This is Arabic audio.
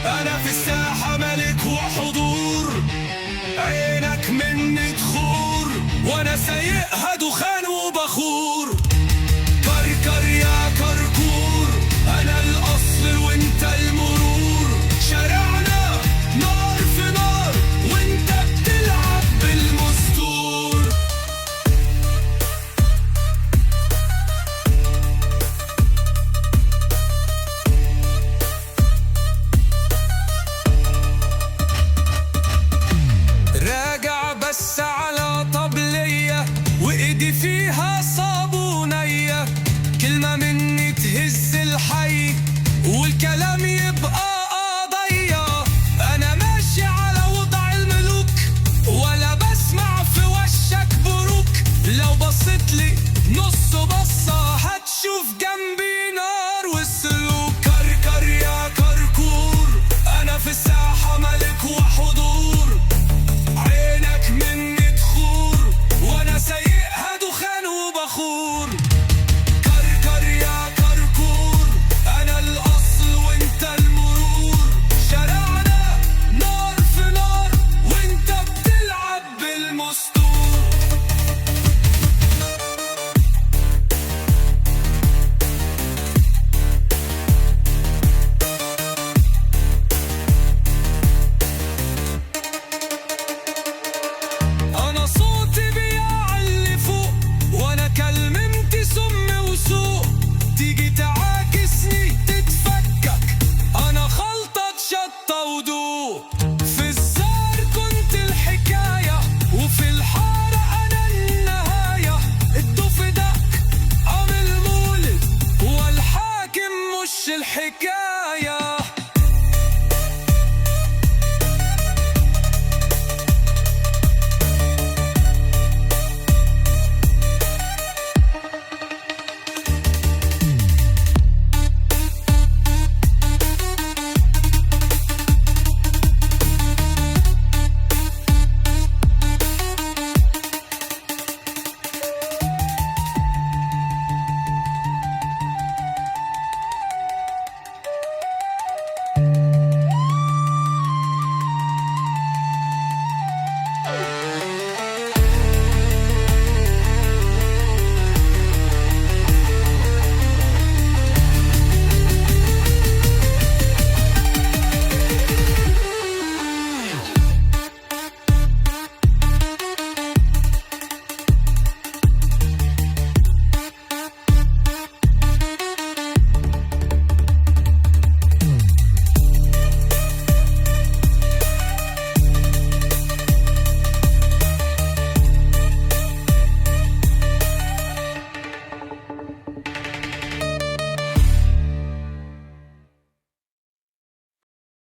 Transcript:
انا في الساحة ملك وحضور، عينك مني تخور وانا سايقها دخان وبخور. كركر يا كركور، انا الاصل وانت المرور، شارعنا نار في نار وانت بتلعب بالمستور. راجع بس على طبلية وايدي فيها صابونية، كلمة مني تهز الحي والكلام يبقى قضية. انا ماشي على وضع الملوك ولا بسمع في وشك بروك، لو بصيت لي نص بصة